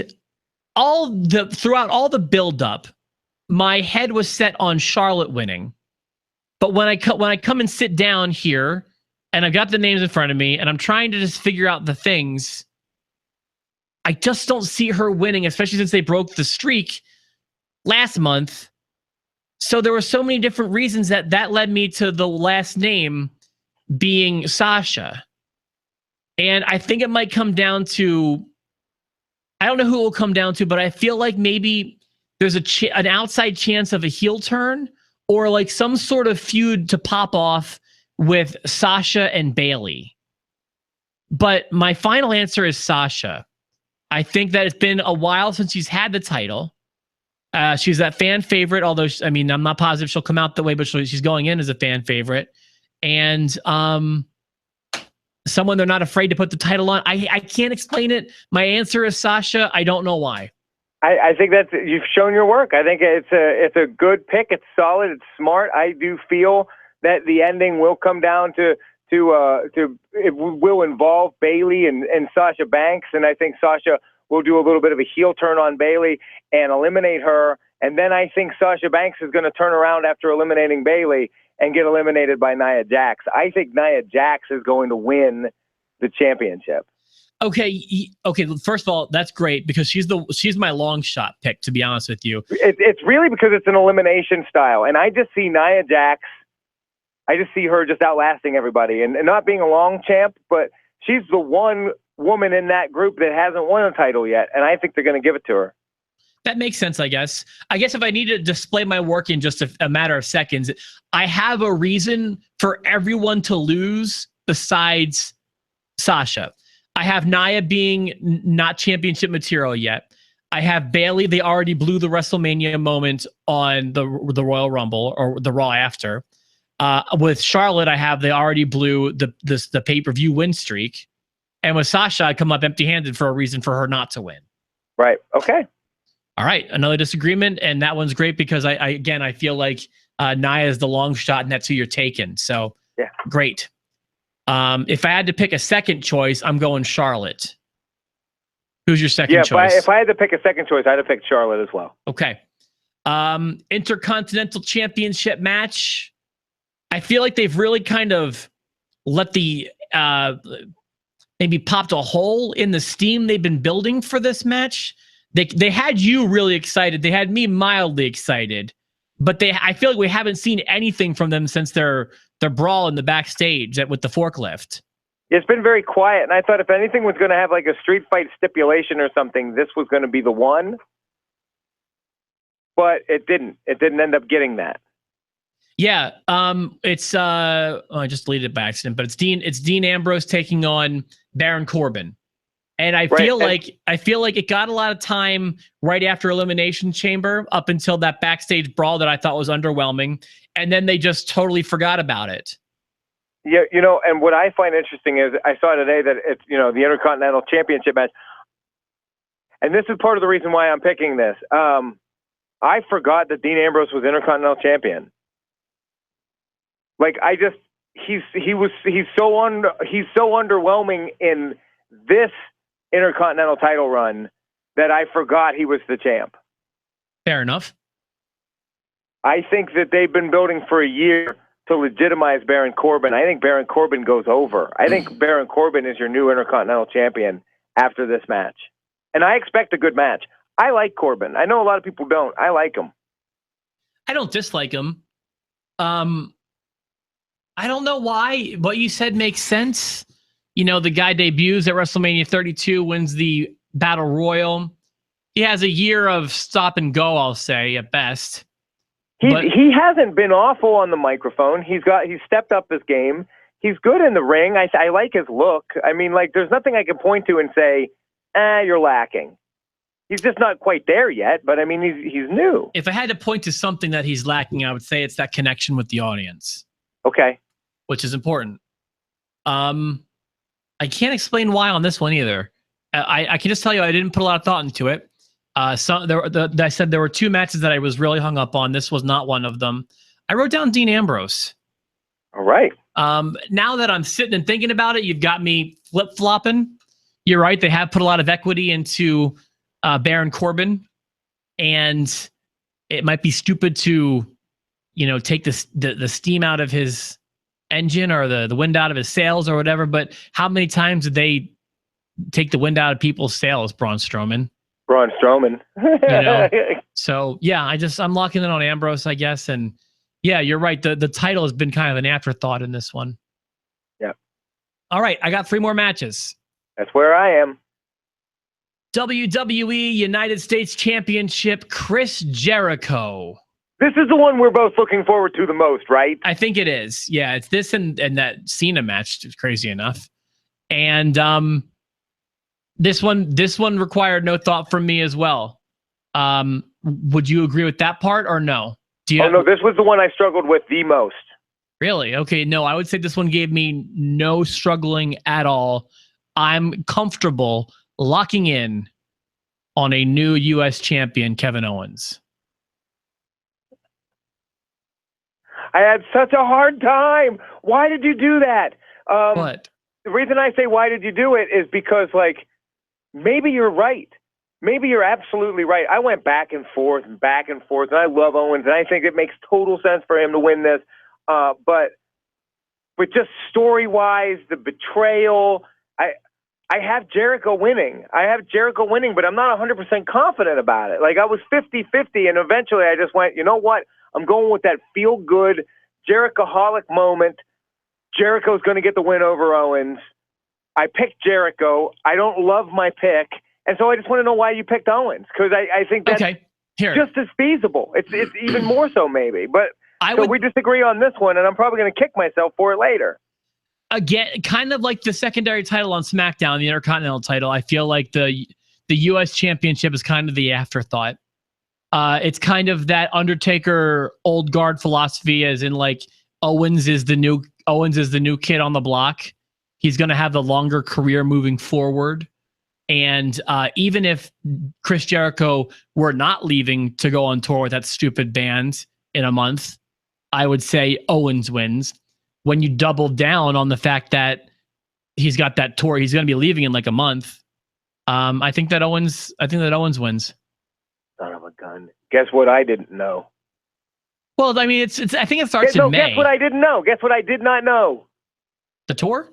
throughout all the buildup, my head was set on Charlotte winning. But when I come and sit down here, and I've got the names in front of me, and I'm trying to just figure out the things, I just don't see her winning, especially since they broke the streak last month. So there were so many different reasons that led me to the last name being Sasha. And I think it might come down to, I don't know who it will come down to, but I feel like maybe there's an outside chance of a heel turn, or like some sort of feud to pop off with Sasha and Bayley. But my final answer is Sasha. I think that it's been a while since she's had the title. She's that fan favorite, although, I'm not positive she'll come out that way, but she's going in as a fan favorite. And someone they're not afraid to put the title on. I can't explain it. My answer is Sasha. I don't know why. I think that you've shown your work. I think it's a good pick. It's solid. It's smart. I do feel that the ending will come down to it will involve Bayley and Sasha Banks, and I think Sasha will do a little bit of a heel turn on Bayley and eliminate her. And then I think Sasha Banks is going to turn around after eliminating Bayley and get eliminated by Nia Jax. I think Nia Jax is going to win the championship. Okay. First of all, that's great because she's my long shot pick, to be honest with you. It's really because it's an elimination style, and I just see Nia Jax. I just see her just outlasting everybody and not being a long champ, but she's the one woman in that group that hasn't won a title yet, and I think they're going to give it to her. That makes sense, I guess. I guess if I need to display my work in just a matter of seconds, I have a reason for everyone to lose besides Sasha. I have Nia being not championship material yet. I have Bayley. They already blew the WrestleMania moment on the Royal Rumble or the Raw after. With Charlotte, they already blew the pay-per-view win streak. And with Sasha, I come up empty-handed for a reason for her not to win. Right. Okay. All right, another disagreement, and that one's great because I feel like Nia is the long shot, and that's who you're taking. So, yeah, great. If I had to pick a second choice, I'm going Charlotte. Who's your second choice? If I had to pick a second choice, I'd have picked Charlotte as well. Okay. Intercontinental Championship match. I feel like they've really kind of let the maybe popped a hole in the steam they've been building for this match. They had you really excited. They had me mildly excited, but I feel like we haven't seen anything from them since their brawl in the backstage with the forklift. It's been very quiet, and I thought if anything was going to have like a street fight stipulation or something, this was going to be the one. But it didn't. It didn't end up getting that. Yeah. It's I just deleted it by accident, but it's Dean Ambrose taking on Baron Corbin. And I feel like it got a lot of time right after Elimination Chamber up until that backstage brawl that I thought was underwhelming. And then they just totally forgot about it. Yeah, and what I find interesting is I saw today that it's, the Intercontinental Championship match. And this is part of the reason why I'm picking this. I forgot that Dean Ambrose was Intercontinental Champion. Like he's so underwhelming in this Intercontinental title run that I forgot he was the champ. Fair enough. I think that they've been building for a year to legitimize Baron Corbin. I think Baron Corbin goes over. I think Baron Corbin is your new Intercontinental Champion after this match. And I expect a good match. I like Corbin. I know a lot of people don't. I like him. I don't dislike him. I don't know why. What you said makes sense. The guy debuts at WrestleMania 32, wins the Battle Royal. He has a year of stop and go, I'll say, at best. He hasn't been awful on the microphone. He's stepped up his game. He's good in the ring. I like his look. I mean, there's nothing I can point to and say, you're lacking. He's just not quite there yet, but I mean, he's new. If I had to point to something that he's lacking, I would say it's that connection with the audience. Okay. Which is important. I can't explain why on this one either. I can just tell you I didn't put a lot of thought into it. I said there were two matches that I was really hung up on. This was not one of them. I wrote down Dean Ambrose. All right. Now that I'm sitting and thinking about it, you've got me flip-flopping. You're right. They have put a lot of equity into Baron Corbin, and it might be stupid to, take the steam out of his engine or the wind out of his sails or whatever. But how many times did they take the wind out of people's sails, Braun Strowman? So yeah, I'm locking in on Ambrose, I guess. And yeah, you're right. The title has been kind of an afterthought in this one. Yeah. All right. I got 3 more matches. That's where I am. WWE United States Championship, Chris Jericho. This is the one we're both looking forward to the most, right? I think it is. Yeah, it's this and that Cena match, crazy enough. And this one required no thought from me as well. Would you agree with that part or no? No, this was the one I struggled with the most. Really? Okay, no, I would say this one gave me no struggling at all. I'm comfortable locking in on a new U.S. champion, Kevin Owens. I had such a hard time. Why did you do that? What? The reason I say why did you do it is because, like, maybe you're right. Maybe you're absolutely right. I went back and forth, and I love Owens, and I think it makes total sense for him to win this. But just story-wise, the betrayal, I have Jericho winning. But I'm not 100% confident about it. Like, I was 50-50, and eventually I just went, you know what? I'm going with that feel-good Jericho-holic moment. Jericho's going to get the win over Owens. I picked Jericho. I don't love my pick. And so I just want to know why you picked Owens, because I think that's just as feasible. It's even more so maybe. But we disagree on this one, and I'm probably going to kick myself for it later. Again, kind of like the secondary title on SmackDown, the Intercontinental title, I feel like the U.S. Championship is kind of the afterthought. It's kind of that Undertaker old guard philosophy, as in, like, Owens is the new kid on the block. He's going to have the longer career moving forward. And even if Chris Jericho were not leaving to go on tour with that stupid band in a month, I would say Owens wins. When you double down on the fact that he's got that tour, he's going to be leaving in like a month. I think that Owens wins. Son of a gun. Guess what I didn't know? Well, I mean, it's. I think it starts in May. Guess what I didn't know? Guess what I did not know? The tour?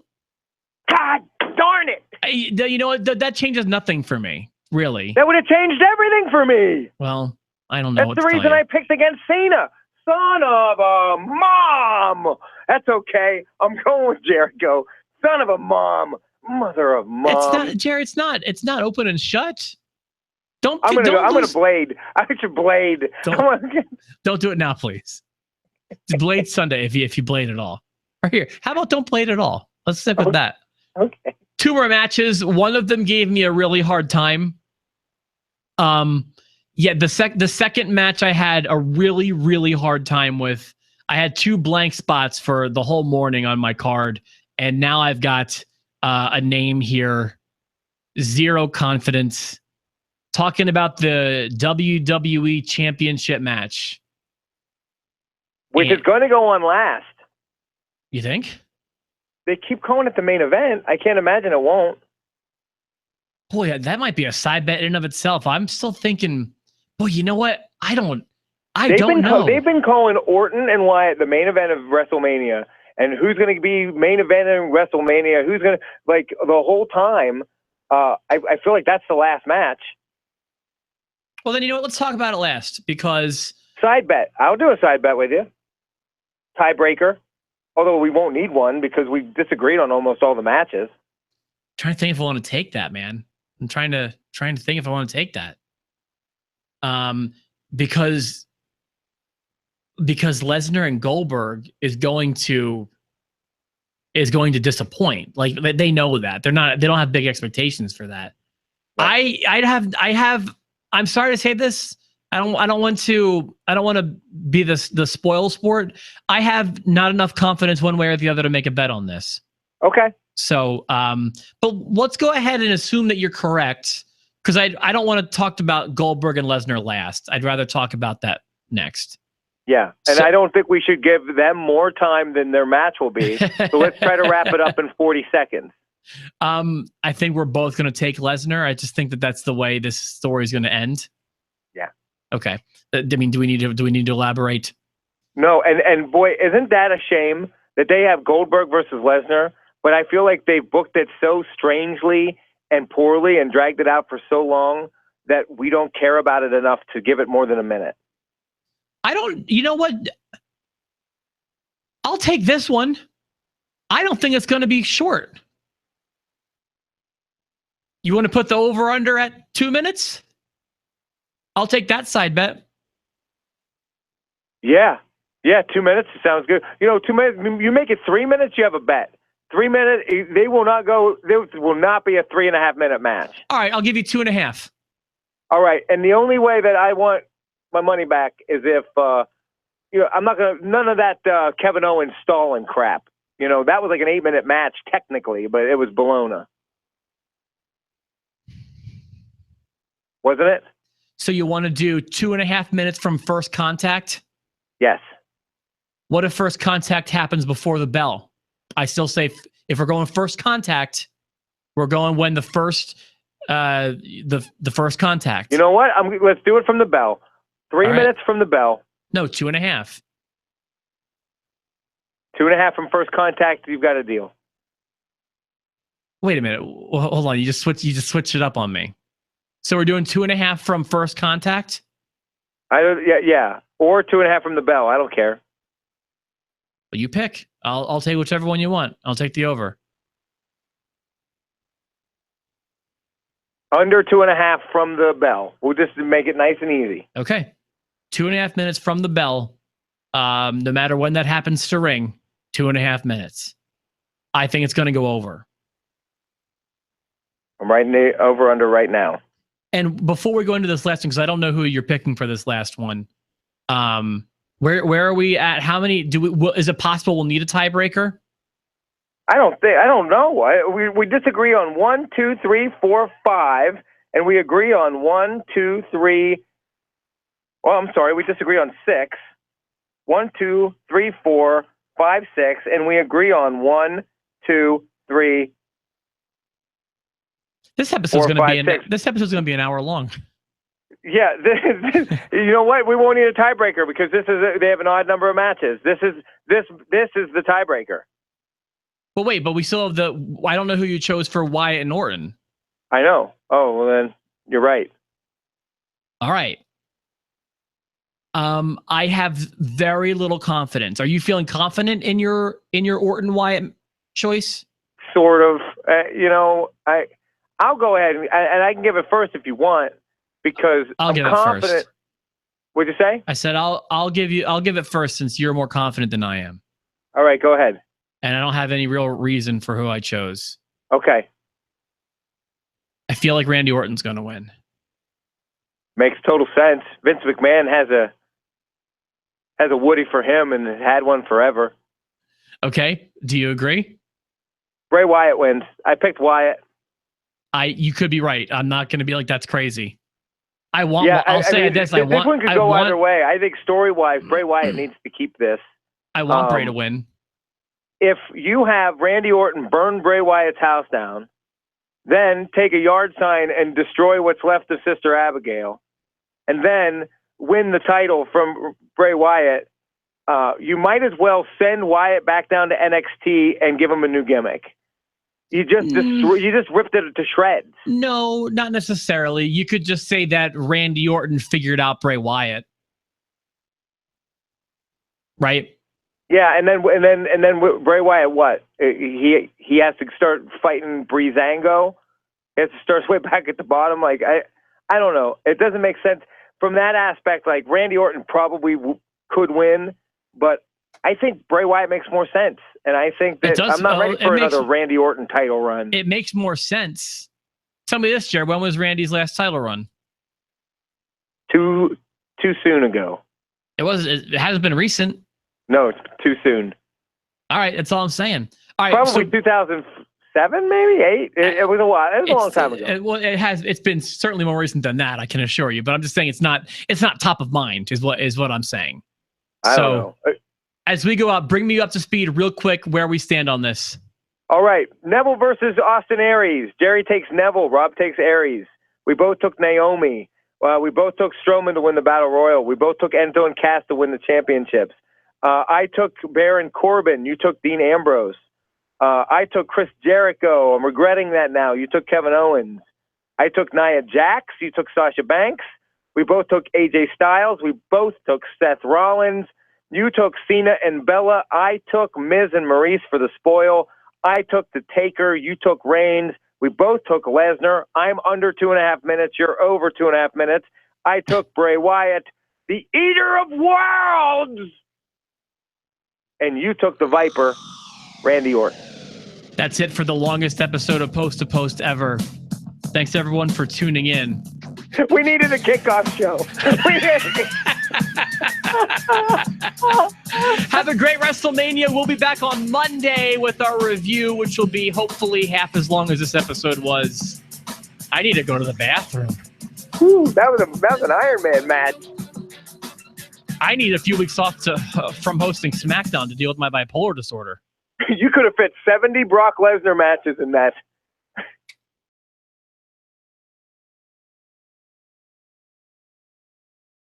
God darn it! You know what? That changes nothing for me, really. That would have changed everything for me. Well, I don't know. That's the reason I picked against Cena. Son of a mom. That's okay. I'm going with Jericho. Son of a mom. Mother of mom. It's not, Jared. It's not open and shut. I'm gonna blade. I should blade. Don't do it now, please. Blade Sunday if you blade at all. Or here, how about don't blade at all? Let's stick with that. Okay. 2 more matches. One of them gave me a really hard time. The second match I had a really, really hard time with. I had 2 blank spots for the whole morning on my card, and now I've got a name here. 0 confidence. Talking about the WWE Championship match. Which is going to go on last. You think? They keep calling it the main event. I can't imagine it won't. Boy, that might be a side bet in and of itself. I'm still thinking, boy, you know what? I don't know. They've been calling Orton and Wyatt the main event of WrestleMania. And who's going to be main event in WrestleMania? Who's going to, like, the whole time, I feel like that's the last match. Well, then, you know what? Let's talk about it last, because... Side bet. I'll do a side bet with you. Tiebreaker. Although we won't need one because we disagreed on almost all the matches. I'm trying to think if I want to take that, man. I'm trying to think if I want to take that. Because Lesnar and Goldberg is going to disappoint. Like, they know that. They don't have big expectations for that. Right. I'm sorry to say this. I don't want to be the spoil sport. I have not enough confidence one way or the other to make a bet on this. Okay. So, but let's go ahead and assume that you're correct, because I don't want to talk about Goldberg and Lesnar last. I'd rather talk about that next. Yeah, and I don't think we should give them more time than their match will be. So let's try to wrap it up in 40 seconds. I think we're both going to take Lesnar. I just think that that's the way this story is going to end. Yeah. Okay. I mean, do we need to elaborate? No, and boy, isn't that a shame that they have Goldberg versus Lesnar? But I feel like they booked it so strangely and poorly and dragged it out for so long that we don't care about it enough to give it more than a minute. You know what? I'll take this one. I don't think it's going to be short. You want to put the over-under at 2 minutes? I'll take that side bet. Yeah. 2 minutes sounds good. 2 minutes, you make it 3 minutes, you have a bet. 3 minutes, there will not be a 3.5 minute match. All right, I'll give you 2.5. All right, and the only way that I want my money back is if I'm not gonna none of that Kevin Owens stalling crap. That was like an 8-minute match technically, but it was Bologna, wasn't it? So you want to do 2.5 minutes from first contact? Yes. What if first contact happens before the bell? I still say if we're going first contact, we're going when the first the first contact. You know what? Let's do it from the bell. 3 minutes from the bell. No, 2.5. 2.5 from first contact. You've got a deal. Wait a minute. Well, hold on. You just switched it up on me. So we're doing 2.5 from first contact. Yeah. Or 2.5 from the bell. I don't care. Well, you pick. I'll take whichever one you want. I'll take the over. Under 2.5 from the bell. We'll just make it nice and easy. Okay. 2.5 minutes from the bell. No matter when that happens to ring, 2.5 minutes. I think it's going to go over. I'm writing the over under right now. And before we go into this last one, because I don't know who you're picking for this last one, where are we at? How many is it possible we'll need a tiebreaker? I don't know. We disagree on 1, 2, 3, 4, 5, and we agree on 1, 2, 3. Well, I'm sorry, we disagree on 6. 1, 2, 3, 4, 5, 6, and we agree on 1, 2, 3. This episode's going to be an hour long. Yeah, you know what? We won't need a tiebreaker because they have an odd number of matches. This is the tiebreaker. But wait, we still have I don't know who you chose for Wyatt and Orton. I know. Oh, well then you're right. All right. I have very little confidence. Are you feeling confident in your Orton Wyatt choice? Sort of. I'll go ahead and I can give it first if you want because I'm confident. It first. What'd you say? I said I'll give it first since you're more confident than I am. All right, go ahead. And I don't have any real reason for who I chose. Okay. I feel like Randy Orton's going to win. Makes total sense. Vince McMahon has a Woody for him and had one forever. Okay. Do you agree? Bray Wyatt wins. I picked Wyatt. You could be right. I'm not going to be like, that's crazy. I'll say this. This one could go either way. I think story-wise, Bray Wyatt needs to keep this. I want Bray to win. If you have Randy Orton burn Bray Wyatt's house down, then take a yard sign and destroy what's left of Sister Abigail, and then win the title from Bray Wyatt, you might as well send Wyatt back down to NXT and give him a new gimmick. You just ripped it to shreds. No, not necessarily. You could just say that Randy Orton figured out Bray Wyatt, right? Yeah, and then Bray Wyatt, what? He has to start fighting Breezango. He has to start way back at the bottom. Like I don't know. It doesn't make sense from that aspect. Like Randy Orton probably could win, but I think Bray Wyatt makes more sense. And I think that I'm not ready for another Randy Orton title run. It makes more sense. Tell me this, Jared. When was Randy's last title run? Too soon ago. It hasn't been recent. No, it's too soon. All right, that's all I'm saying. All right, probably 2007, maybe 8. It was a while. It was a long time ago. It's been certainly more recent than that. I can assure you. But I'm just saying it's not top of mind. Is what I'm saying. I don't know. As we go out, bring me up to speed real quick where we stand on this. All right, Neville versus Austin Aries. Jerry takes Neville. Rob takes Aries. We both took Naomi. We both took Strowman to win the Battle Royal. We both took Enzo and Cass to win the championships. I took Baron Corbin. You took Dean Ambrose. I took Chris Jericho. I'm regretting that now. You took Kevin Owens. I took Nia Jax. You took Sasha Banks. We both took AJ Styles. We both took Seth Rollins. You took Cena and Bella. I took Miz and Maurice for the spoil. I took The Taker. You took Reigns. We both took Lesnar. I'm under 2.5 minutes. You're over 2.5 minutes. I took Bray Wyatt, the Eater of Worlds. And you took the Viper, Randy Orton. That's it for the longest episode of Post to Post ever. Thanks everyone for tuning in. We needed a kickoff show. Have a great WrestleMania. We'll be back on Monday with our review, which will be hopefully half as long as this episode was. I need to go to the bathroom. Whew, that was an Iron Man match. I need a few weeks off from hosting SmackDown to deal with my bipolar disorder. You could have fit 70 Brock Lesnar matches in that.